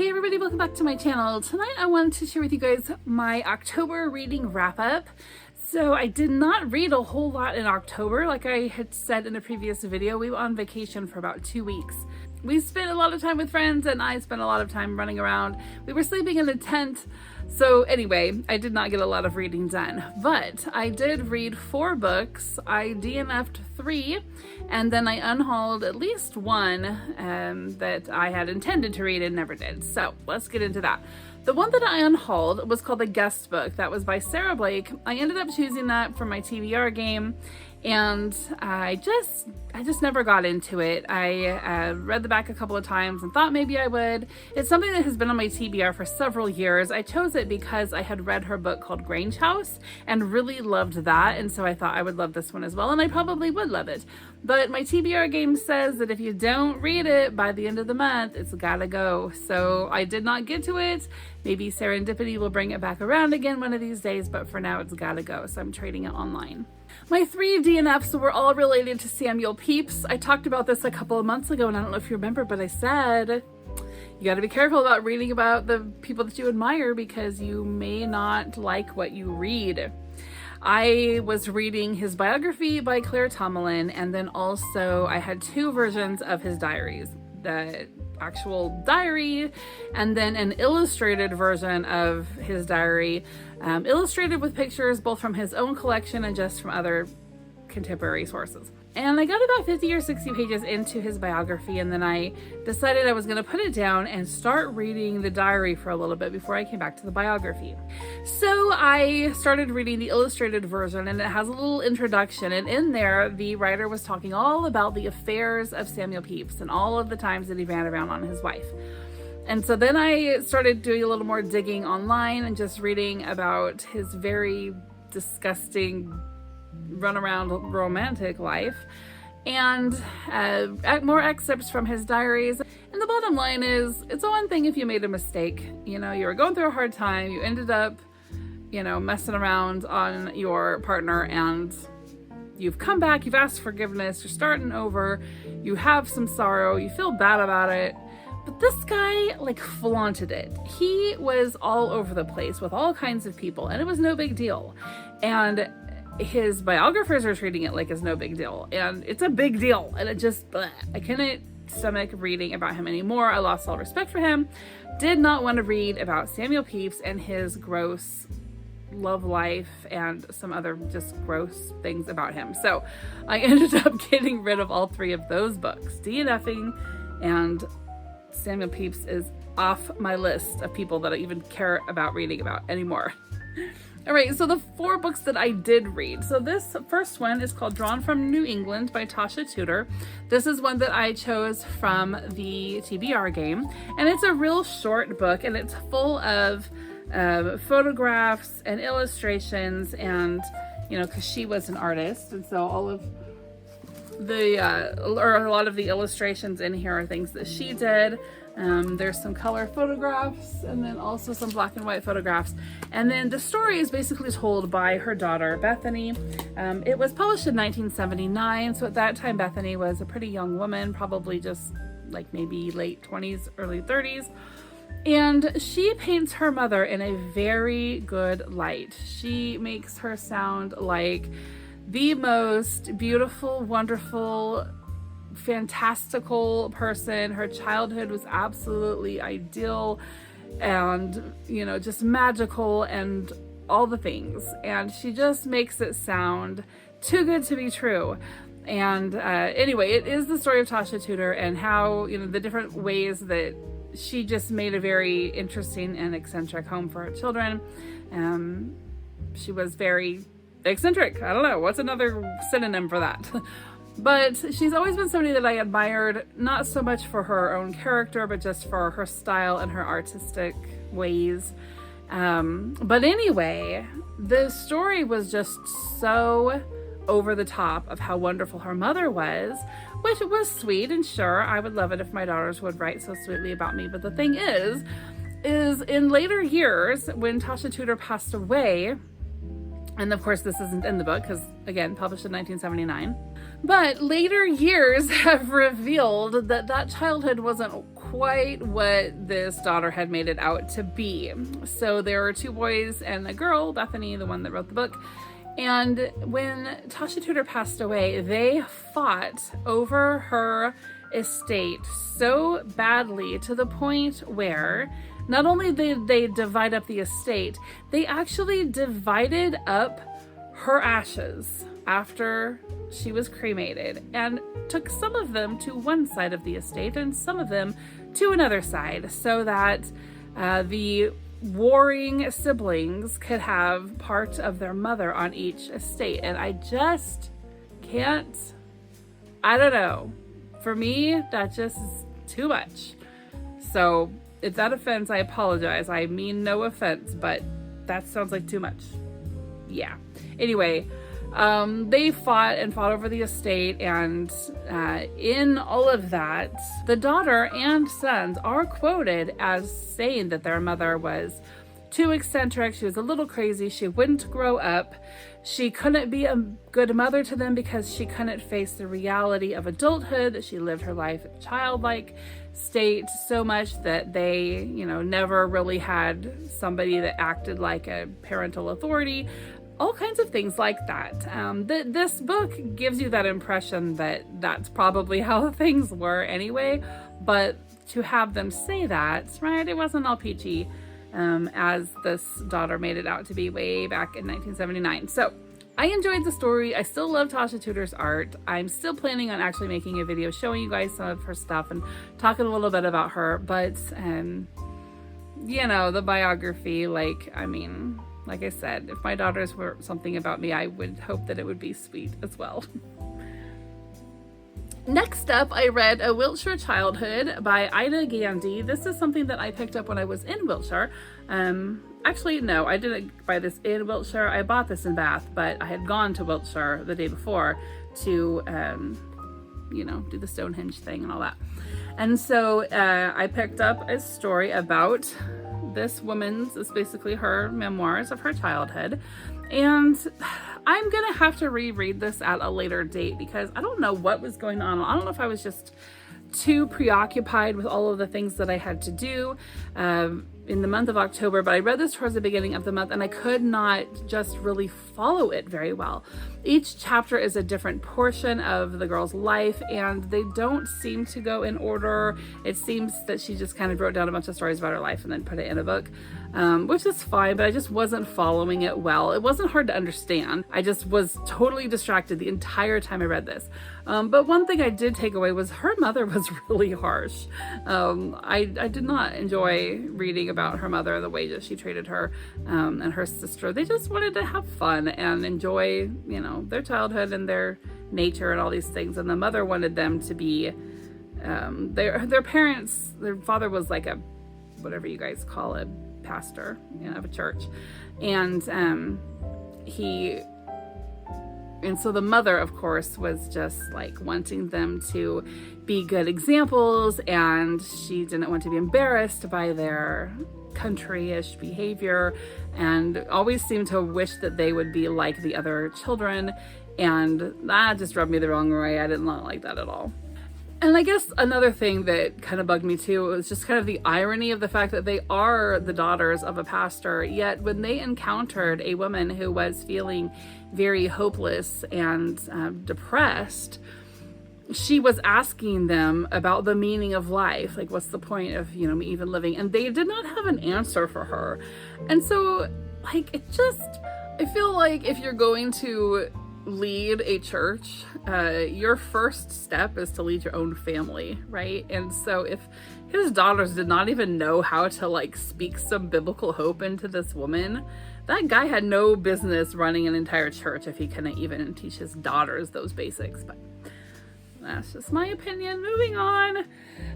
Hey everybody, welcome back to my channel. Tonight I wanted to share with you guys my October reading wrap up. So I did not read a whole lot in October. Like I had said in a previous video, we were on vacation for about 2 weeks. We spent a lot of time with friends and I spent a lot of time running around. We were sleeping in a tent. So anyway, I did not get a lot of reading done, but I did read 4 books. I DNF'd 3, and then I unhauled at least 1 that I had intended to read and never did. So let's get into that. The one that I unhauled was called The Guest Book. That was by Sarah Blake. I ended up choosing that for my TBR game, and I just never got into it. I read the back a couple of times and thought maybe I would. It's something that has been on my TBR for several years. I chose it because I had read her book called Grange House and really loved that, and so I thought I would love this one as well, and I probably would love it. But my TBR game says that if you don't read it by the end of the month, it's gotta go. So I did not get to it. Maybe serendipity will bring it back around again one of these days, but for now it's gotta go, so I'm trading it online. My 3 DNFs were all related to Samuel Pepys. I talked about this a couple of months ago, and I don't know if you remember, but I said you got to be careful about reading about the people that you admire because you may not like what you read. I was reading his biography by Claire Tomalin, and then also I had 2 versions of his diaries. The actual diary and then an illustrated version of his diary, illustrated with pictures both from his own collection and just from other contemporary sources. And I got about 50 or 60 pages into his biography, and then I decided I was going to put it down and start reading the diary for a little bit before I came back to the biography. So I started reading the illustrated version, and it has a little introduction, and in there the writer was talking all about the affairs of Samuel Pepys and all of the times that he ran around on his wife. And so then I started doing a little more digging online and just reading about his very disgusting runaround romantic life, and more excerpts from his diaries. And the bottom line is, it's one thing if you made a mistake. You know, you were going through a hard time, you ended up, you know, messing around on your partner, and you've come back, you've asked forgiveness, you're starting over, you have some sorrow, you feel bad about it. But this guy, like, flaunted it. He was all over the place with all kinds of people, and it was no big deal. And his biographers are treating it like it's no big deal, and it's a big deal, and it just, bleh. I couldn't stomach reading about him anymore. I lost all respect for him. Did not want to read about Samuel Pepys and his gross love life and some other just gross things about him. So I ended up getting rid of all 3 of those books. DNFing, and Samuel Pepys is off my list of people that I even care about reading about anymore. All right, so the 4 books that I did read. So this first one is called Drawn from New England by Tasha Tudor. This is one that I chose from the TBR game, and it's a real short book, and it's full of photographs and illustrations, and, you know, because she was an artist, and so all of the, or a lot of the illustrations in here are things that she did. There's some color photographs and then also some black and white photographs. And then the story is basically told by her daughter, Bethany. It was published in 1979. So at that time, Bethany was a pretty young woman, probably just like maybe late 20s, early 30s. And she paints her mother in a very good light. She makes her sound like the most beautiful, wonderful, fantastical person. Her childhood was absolutely ideal and, you know, just magical and all the things. And she just makes it sound too good to be true. And anyway, it is the story of Tasha Tudor and how, you know, the different ways that she just made a very interesting and eccentric home for her children. She was very eccentric. I don't know, what's another synonym for that? But she's always been somebody that I admired, not so much for her own character, but just for her style and her artistic ways. But anyway, the story was just so over the top of how wonderful her mother was, which was sweet, and sure, I would love it if my daughters would write so sweetly about me. But the thing is in later years, when Tasha Tudor passed away, and of course this isn't in the book because, again, published in 1979, but later years have revealed that that childhood wasn't quite what this daughter had made it out to be. So there were 2 boys and a girl, Bethany, the one that wrote the book. And when Tasha Tudor passed away, they fought over her estate so badly, to the point where not only did they divide up the estate, they actually divided up her ashes after she was cremated and took some of them to one side of the estate and some of them to another side, so that the warring siblings could have part of their mother on each estate. And I just can't, I don't know. For me, that just is too much. So if that offends, I apologize. I mean no offense, but that sounds like too much. Yeah. Anyway, they fought over the estate, and in all of that, the daughter and sons are quoted as saying that their mother was too eccentric, she was a little crazy, she wouldn't grow up, she couldn't be a good mother to them because she couldn't face the reality of adulthood, that she lived her life in a childlike state so much that they, never really had somebody that acted like a parental authority. All kinds of things like that. This book gives you that impression that that's probably how things were anyway, but to have them say that, right, it wasn't all peachy, as this daughter made it out to be way back in 1979. So I enjoyed the story. I still love Tasha Tudor's art. I'm still planning on actually making a video showing you guys some of her stuff and talking a little bit about her, but the biography, like I said, if my daughters were something about me, I would hope that it would be sweet as well. Next up, I read A Wiltshire Childhood by Ida Gandy. This is something that I picked up when I was in Wiltshire. Actually, no, I didn't buy this in Wiltshire. I bought this in Bath, but I had gone to Wiltshire the day before to, do the Stonehenge thing and all that. And so I picked up a story about this woman's, it's basically her memoirs of her childhood, and I'm gonna have to reread this at a later date because I don't know what was going on. I don't know if I was just too preoccupied with all of the things that I had to do in the month of October, but I read this towards the beginning of the month and I could not just really follow it very well. Each chapter is a different portion of the girl's life and they don't seem to go in order. It seems that she just kind of wrote down a bunch of stories about her life and then put it in a book, which is fine, but I just wasn't following it well. It wasn't hard to understand. I just was totally distracted the entire time I read this. But one thing I did take away was her mother was really harsh. I did not enjoy reading about her mother, the way that she treated her and her sister. They just wanted to have fun and enjoy, their childhood and their nature and all these things. And the mother wanted them to be, their parents, their father was like a, whatever you guys call it, pastor, of a church. And so the mother, of course, was just like wanting them to be good examples, and she didn't want to be embarrassed by their country-ish behavior, and always seemed to wish that they would be like the other children, and that just rubbed me the wrong way. I did not like that at all. And I guess another thing that kind of bugged me too was just kind of the irony of the fact that they are the daughters of a pastor, yet when they encountered a woman who was feeling very hopeless and depressed, she was asking them about the meaning of life, like what's the point of, me even living, and they did not have an answer for her. And so, I feel like if you're going to lead a church, your first step is to lead your own family, right? And so if his daughters did not even know how to speak some biblical hope into this woman, that guy had no business running an entire church if he couldn't even teach his daughters those basics. But that's just my opinion. Moving on.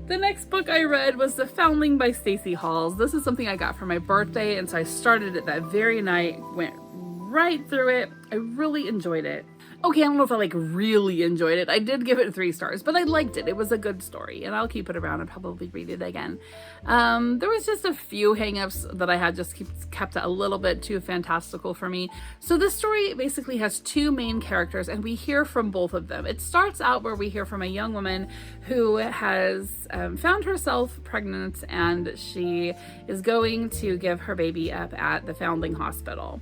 The next book I read was The Foundling by Stacey Halls. This is something I got for my birthday, and so I started it that very night, went right through it. I really enjoyed it. Okay, I don't know if I like really enjoyed it. I did give it 3 stars, but I liked it. It was a good story, and I'll keep it around and probably read it again. There was just a few hangups that I had, just kept it a little bit too fantastical for me. So this story basically has 2 main characters, and we hear from both of them. It starts out where we hear from a young woman who has found herself pregnant, and she is going to give her baby up at the Foundling Hospital.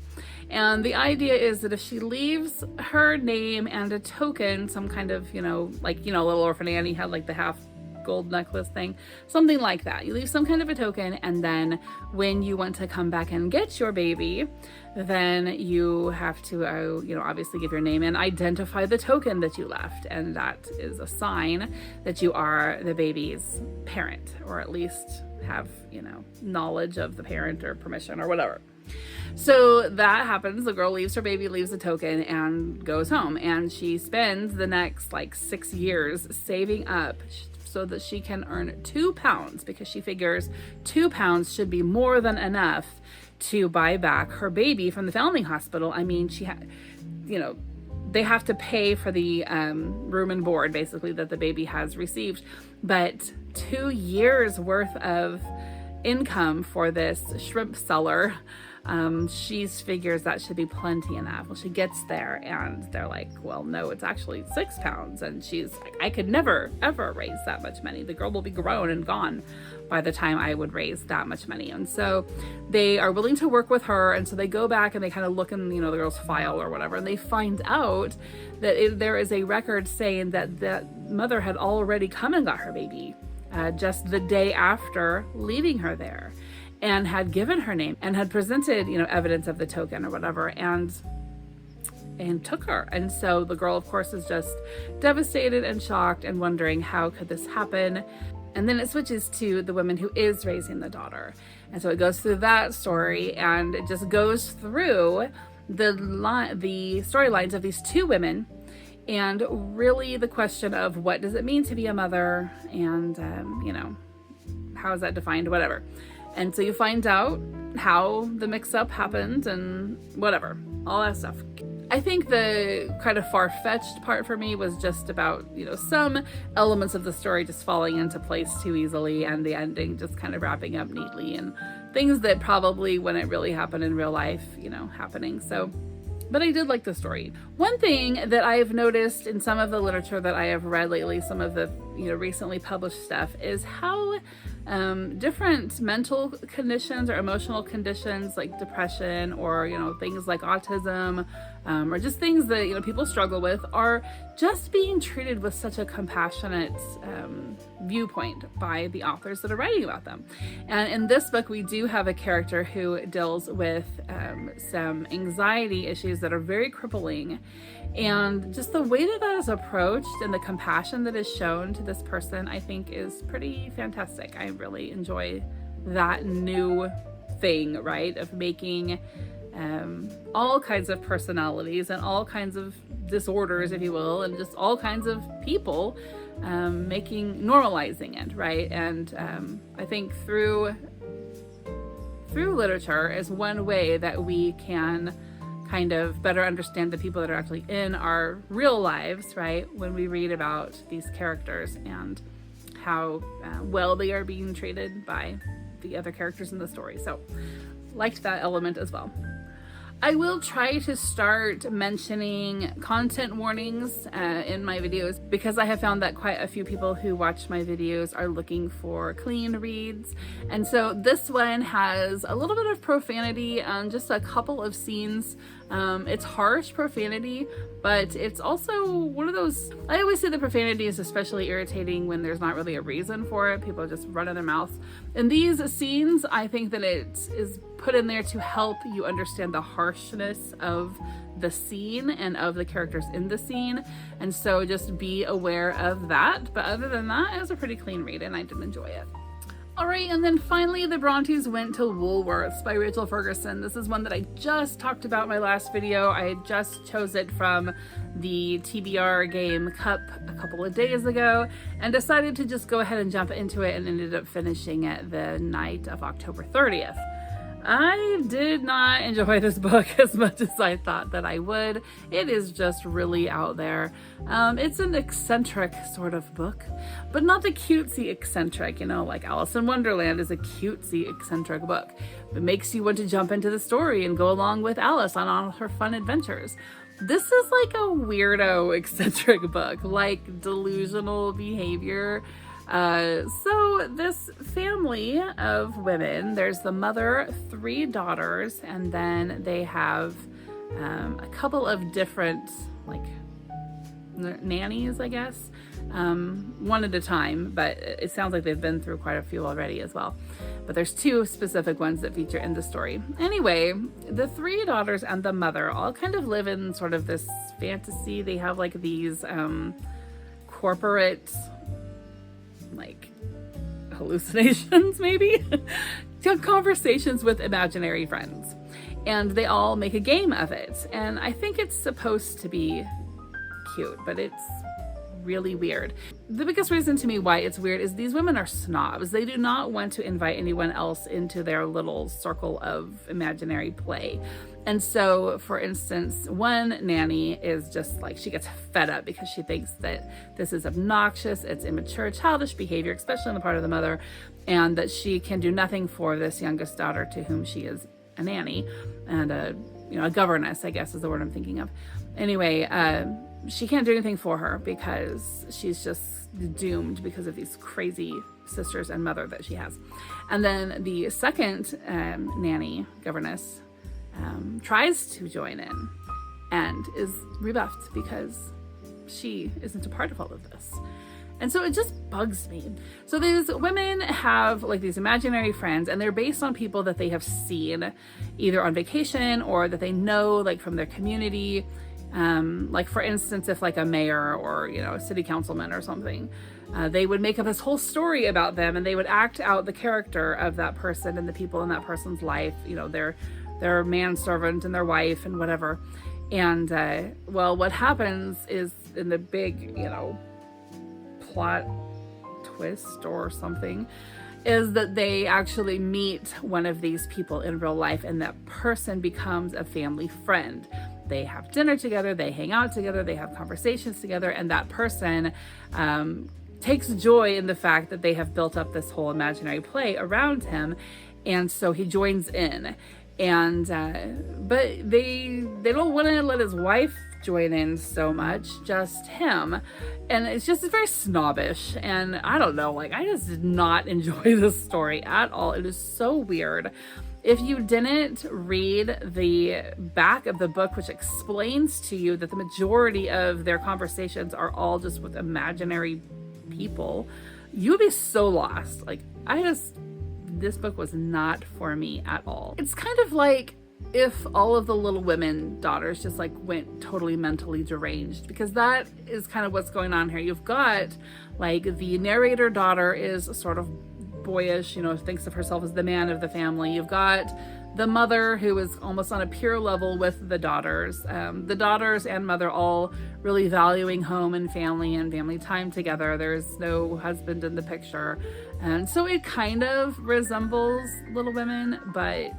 And the idea is that if she leaves her name and a token, some kind of, Little Orphan Annie had like the half gold necklace thing, something like that. You leave some kind of a token, and then when you want to come back and get your baby, then you have to, obviously give your name and identify the token that you left. And that is a sign that you are the baby's parent, or at least have, knowledge of the parent or permission or whatever. So that happens. The girl leaves her baby, leaves a token, and goes home. And she spends the next 6 years saving up so that she can earn £2, because she figures £2 should be more than enough to buy back her baby from the Foundling Hospital. I mean, they have to pay for the room and board, basically, that the baby has received. But 2 years worth of income for this shrimp seller, she figures that should be plenty enough. Well, she gets there and they're like, well, no, it's actually £6. And she's like, I could never, ever raise that much money. The girl will be grown and gone by the time I would raise that much money. And so they are willing to work with her. And so they go back and they kind of look in, the girl's file or whatever. And they find out that there is a record saying that the mother had already come and got her baby just the day after leaving her there, and had given her name and had presented, evidence of the token or whatever, and took her. And so the girl, of course, is just devastated and shocked and wondering, how could this happen? And then it switches to the woman who is raising the daughter. And so it goes through that story, and it just goes through the storylines of these 2 women, and really the question of what does it mean to be a mother, and, how is that defined, whatever. And so you find out how the mix-up happened and whatever, all that stuff. I think the kind of far-fetched part for me was just about, some elements of the story just falling into place too easily, and the ending just kind of wrapping up neatly, and things that probably wouldn't really happen in real life, happening. So, but I did like the story. One thing that I've noticed in some of the literature that I have read lately, some of the, recently published stuff, is how different mental conditions or emotional conditions like depression, or things like autism, or just things that people struggle with, are just being treated with such a compassionate viewpoint by the authors that are writing about them. And in this book, we do have a character who deals with some anxiety issues that are very crippling, and just the way that is approached and the compassion that is shown to this person, I think, is pretty fantastic. I really enjoy that new thing, right, of making all kinds of personalities and all kinds of disorders, if you will, and just all kinds of people, normalizing it, right? And I think through literature is one way that we can kind of better understand the people that are actually in our real lives, right? When we read about these characters and how well they are being treated by the other characters in the story. So liked that element as well. I will try to start mentioning content warnings in my videos, because I have found that quite a few people who watch my videos are looking for clean reads. And so this one has a little bit of profanity and just a couple of scenes. It's harsh profanity, but it's also one of those, I always say the profanity is especially irritating when there's not really a reason for it. People just run in their mouths. In these scenes, I think that it is put in there to help you understand the harshness of the scene and of the characters in the scene. And so just be aware of that. But other than that, it was a pretty clean read and I did enjoy it. All right, and then finally, the Brontes went to Woolworths by Rachel Ferguson. This is one that I just talked about in my last video. I just chose it from the TBR game Cup a couple of days ago and decided to just go ahead and jump into it, and ended up finishing it the night of October 30th. I did not enjoy this book as much as I thought that I would. It is just really out there. It's an eccentric sort of book, but not the cutesy eccentric, you know, like Alice in Wonderland is a cutesy eccentric book. It makes you want to jump into the story and go along with Alice on all her fun adventures. This is like a weirdo eccentric book, like delusional behavior. So this family of women, there's the mother, 3 daughters, and then they have a couple of different like nannies, I guess, one at a time, but it sounds like they've been through quite a few already as well. But there's 2 specific ones that feature in the story. Anyway, the 3 daughters and the mother all kind of live in sort of this fantasy. They have like these corporate like hallucinations, maybe conversations with imaginary friends, and they all make a game of it. And I think it's supposed to be cute, but it's really weird. The biggest reason to me why it's weird is these women are snobs. They do not want to invite anyone else into their little circle of imaginary play. And so, for instance, one nanny is just like, she gets fed up because she thinks that this is obnoxious, it's immature, childish behavior, especially on the part of the mother, and that she can do nothing for this youngest daughter to whom she is a nanny and a governess, I guess is the word I'm thinking of. Anyway, she can't do anything for her because she's just doomed because of these crazy sisters and mother that she has. And then the second nanny, governess, tries to join in and is rebuffed because she isn't a part of all of this. And so it just bugs me. So these women have like these imaginary friends, and they're based on people that they have seen either on vacation or that they know like from their community. Like for instance, if like a mayor or, a city councilman or something, they would make up this whole story about them, and they would act out the character of that person and the people in that person's life, their manservant and their wife and whatever. And, well, what happens is in the big, plot twist or something is that they actually meet one of these people in real life, and that person becomes a family friend. They have dinner together, they hang out together, they have conversations together, and that person takes joy in the fact that they have built up this whole imaginary play around him, and so he joins in. And but they don't want to let his wife join in so much, just him. And it's very snobbish, and I don't know, like I just did not enjoy this story at all. It is so weird. If you didn't read the back of the book, which explains to you that the majority of their conversations are all just with imaginary people, you would be so lost. Like this book was not for me at all. It's kind of like if all of the Little Women daughters just like went totally mentally deranged, because that is kind of what's going on here. You've got like the narrator daughter is sort of boyish, thinks of herself as the man of the family. You've got the mother who is almost on a peer level with the daughters. The daughters and mother all really valuing home and family time together. There's no husband in the picture. And so it kind of resembles Little Women, but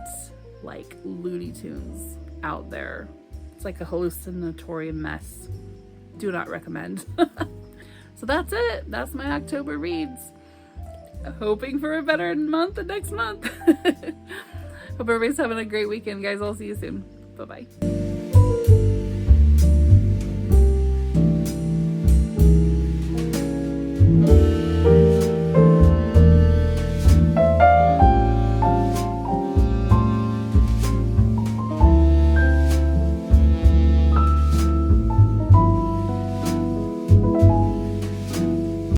like Looney Tunes out there. It's like a hallucinatory mess. Do not recommend. So that's it. That's my October reads. Hoping for a better month next month. Hope everybody's having a great weekend, guys. I'll see you soon. Bye-bye.